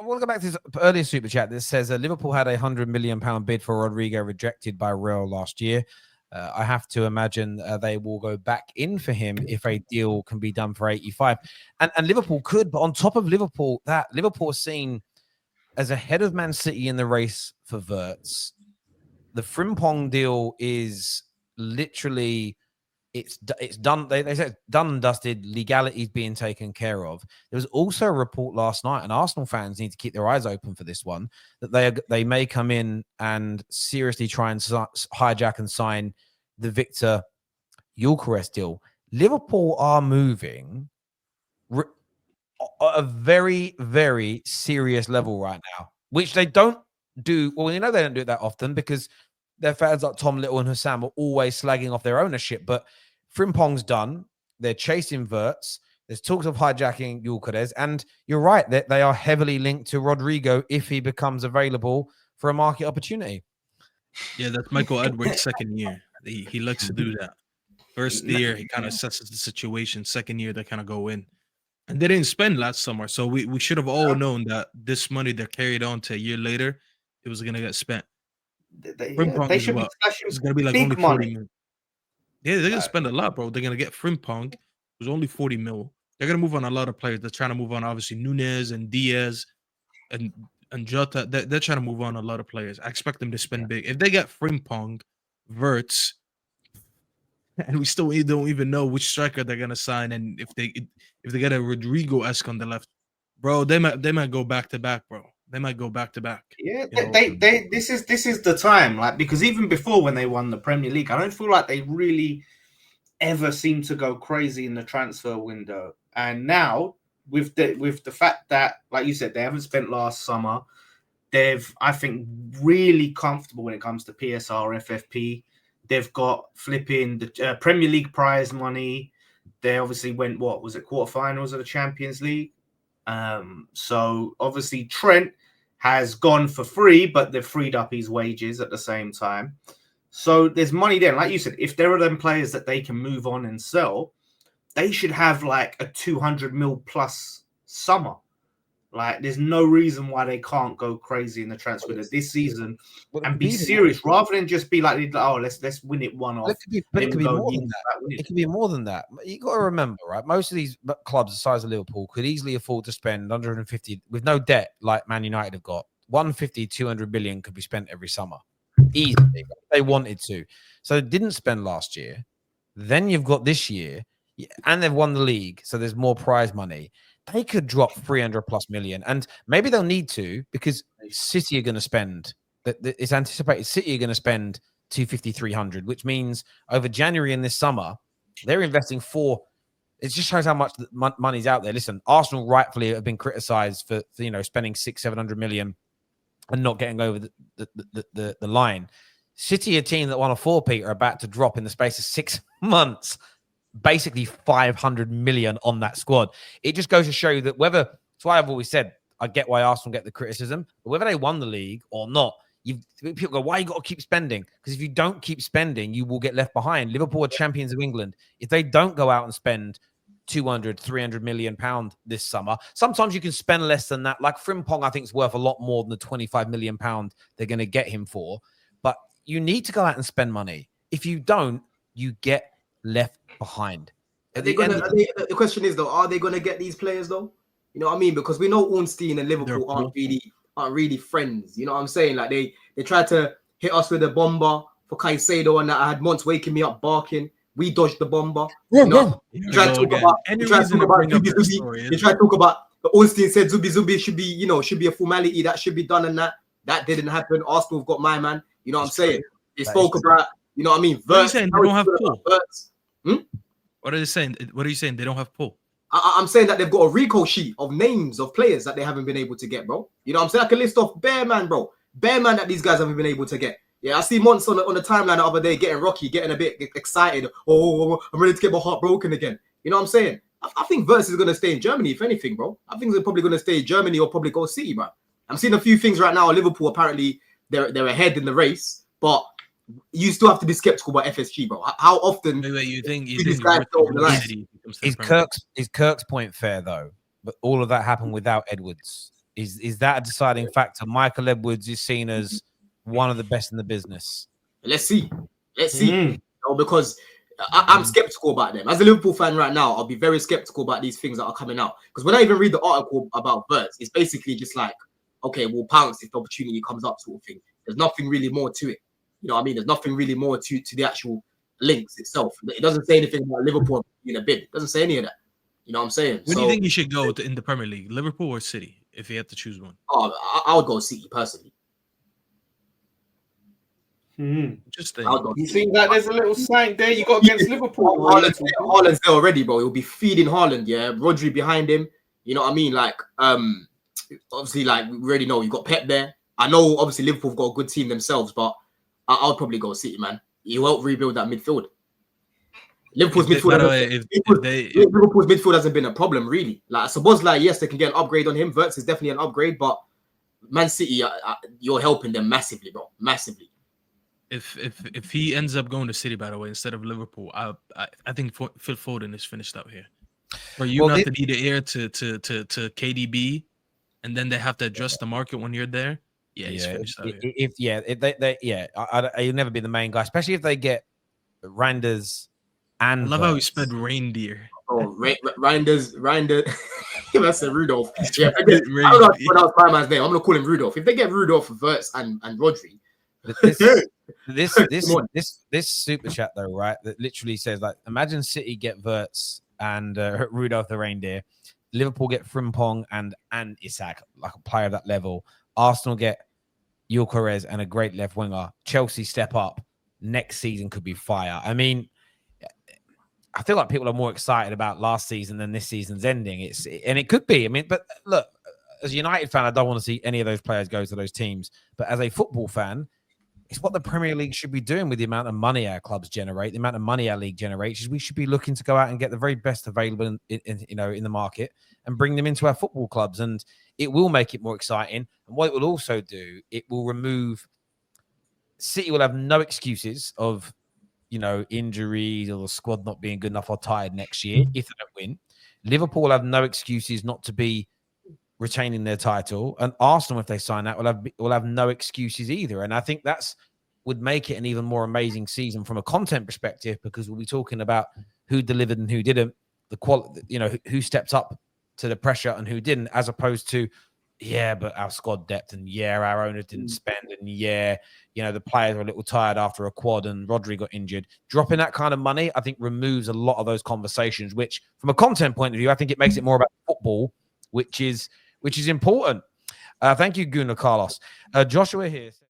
I want to go back to this earlier super chat that says Liverpool had £100 million bid for Rodrigo rejected by Real last year. I have to imagine they will go back in for him if a deal can be done for 85. And Liverpool could, but on top of Liverpool, that Liverpool is seen as ahead of Man City in the race for Wirtz. The Frimpong deal is literally it's done. They said done and dusted. Legalities being taken care of. There was also a report last night, and Arsenal fans need to keep their eyes open for this one, that they may come in and seriously try and hijack and sign the Victor Gyökeres deal. Liverpool are moving at a very, very serious level right now, which they don't do. Well, you know they don't do it that often because their fans like Tom Little and Hussam are always slagging off their ownership. But Frimpong's done. They're chasing Wirtz. There's talks of hijacking Gyökeres. And you're right, that they are heavily linked to Rodrigo if he becomes available for a market opportunity. Yeah, that's Michael Edwards' second year. He likes to do that. First year, he kind of assesses the situation. Second year, they kind of go in. And they didn't spend last summer. So we should have all known that this money that carried on to a year later, it was going to get spent. They should be splashing. It's going to be like only 40 mil. Yeah, they're going to spend a lot, bro. They're going to get Frimpong, who's only 40 mil. They're going to move on a lot of players. They're trying to move on, obviously, Nunez and Diaz and Jota. They're trying to move on a lot of players. I expect them to spend big. If they get Frimpong, Wirtz, and we still don't even know which striker they're gonna sign, and if they get a Rodrigo-esque on the left, bro, they might go back to back, bro. They might go back to back. Yeah, this is the time, like, because even before when they won the Premier League, I don't feel like they really ever seem to go crazy in the transfer window. And now with the fact that, like you said, they haven't spent last summer, they've, I think, really comfortable when it comes to PSR, FFP. They've got flipping the Premier League prize money. They obviously went, what was it, quarterfinals of the Champions League? So obviously Trent has gone for free, but they've freed up his wages at the same time. So there's money there. Like you said, if there are them players that they can move on and sell, they should have like a 200 mil plus summer. Like, there's no reason why they can't go crazy in the transfer this season and be serious rather than just be like, oh, let's win it one off. It could be more than that. It could be more than that. You got to remember, right? Most of these clubs the size of Liverpool could easily afford to spend 150 with no debt, like Man United have got. 150, 200 million could be spent every summer, easily, if they wanted to. So they didn't spend last year. Then you've got this year, and they've won the league, so there's more prize money. They could drop 300 plus million, and maybe they'll need to because City are going to spend. It's anticipated City are going to spend 250, 300, which means over January and this summer they're investing for. It just shows how much money's out there. Listen, Arsenal rightfully have been criticised for spending 600-700 million and not getting over the line. City, a team that won a 4-peat, are about to drop in the space of 6 months. Basically 500 million on that squad. It just goes to show you that whether, that's why I've always said, I get why Arsenal get the criticism, but whether they won the league or not, people go, why you got to keep spending? Because if you don't keep spending, you will get left behind. Liverpool are champions of England. If they don't go out and spend 200, 300 million pound this summer, sometimes you can spend less than that. Like Frimpong, I think is worth a lot more than the 25 million pound they're going to get him for. But you need to go out and spend money. If you don't, you get left behind. The question is, though, are they going to get these players, though? You know what I mean? Because we know Ornstein and Liverpool aren't really friends. You know what I'm saying? Like they tried to hit us with a bomber for Caicedo, and that I had Monts waking me up barking. We dodged the bomber. Yeah, you know? They tried to talk about but Ornstein said Zubi should be a formality that should be done, and that didn't happen. Arsenal have got my man. You know what I'm saying? They spoke about. You know what I mean? What are you saying? They don't have Paul. What are they saying? What are you saying? They don't have Paul. I'm saying that they've got a recall sheet of names of players that they haven't been able to get, bro. You know what I'm saying? I can list off bare man, bro. Bare man that these guys haven't been able to get. Yeah, I see Monts on the timeline the other day getting rocky, getting a bit excited. Oh, I'm ready to get my heart broken again. You know what I'm saying? I think Wirtz is going to stay in Germany, if anything, bro. I think they're probably going to stay in Germany or probably go City, bro. I'm seeing a few things right now. Liverpool, apparently, they're ahead in the race, but you still have to be skeptical about FSG, bro. How often you think these guys go over the line? Is Kirk's point fair, though? But all of that happened without Edwards. Is that a deciding factor? Michael Edwards is seen as one of the best in the business. Let's see. Because I'm skeptical about them. As a Liverpool fan right now, I'll be very skeptical about these things that are coming out. Because when I even read the article about Wirtz, it's basically just like, okay, we'll pounce if the opportunity comes up, sort of thing. There's nothing really more to it. You know what I mean? There's nothing really more to the actual links itself. It doesn't say anything about Liverpool in a bid. It doesn't say any of that. You know what I'm saying? Where do you think he should go in the Premier League, Liverpool or City, if he had to choose one? Oh, I would go City personally. Just you think that there's a little sign there you got against Liverpool? Haaland's there already, bro. He'll be feeding Haaland, yeah. Rodri behind him. You know what I mean? Like, obviously, like we already know you got Pep there. I know, obviously, Liverpool have got a good team themselves, but I'll probably go City, man. You help rebuild that midfield. Liverpool's midfield hasn't been a problem, really. Like, Szoboszlai, yes, they can get an upgrade on him. Wirtz is definitely an upgrade, but Man City, you're helping them massively, bro. Massively. If he ends up going to City, by the way, instead of Liverpool, I think Phil Foden is finished out here. For you not to be the heir to KDB, and then they have to adjust the market when you're there. Yeah, he's finished out here. He'll never be the main guy, especially if they get Reinders and. I love how he spelled reindeer. Oh, Reinders. That's a Rudolph. Yeah, I don't know how to pronounce my man's name. I'm gonna call him Rudolph. If they get Rudolph, Wirtz, and Rodri. This super chat though, right? That literally says like, imagine City get Wirtz and Rudolph the reindeer, Liverpool get Frimpong and Isak, like a player of that level. Arsenal get Gyökeres and a great left winger. Chelsea step up. Next season could be fire. I mean, I feel like people are more excited about last season than this season's ending. And it could be. I mean, but look, as a United fan, I don't want to see any of those players go to those teams. But as a football fan, it's what the Premier League should be doing with the amount of money our clubs generate, the amount of money our league generates. We should be looking to go out and get the very best available in the market and bring them into our football clubs. And it will make it more exciting. And what it will also do, it will remove. City will have no excuses of, injuries or the squad not being good enough or tired next year if they don't win. Liverpool will have no excuses not to be retaining their title, and Arsenal, if they sign that, will have no excuses either. And I think would make it an even more amazing season from a content perspective, because we'll be talking about who delivered and who didn't, the quality, who stepped up to the pressure and who didn't, as opposed to, but our squad depth and our owner didn't spend, and the players were a little tired after a quad and Rodri got injured. Dropping that kind of money, I think, removes a lot of those conversations, which from a content point of view, I think it makes it more about football, which is important. Thank you, Gunnar Carlos. Joshua here.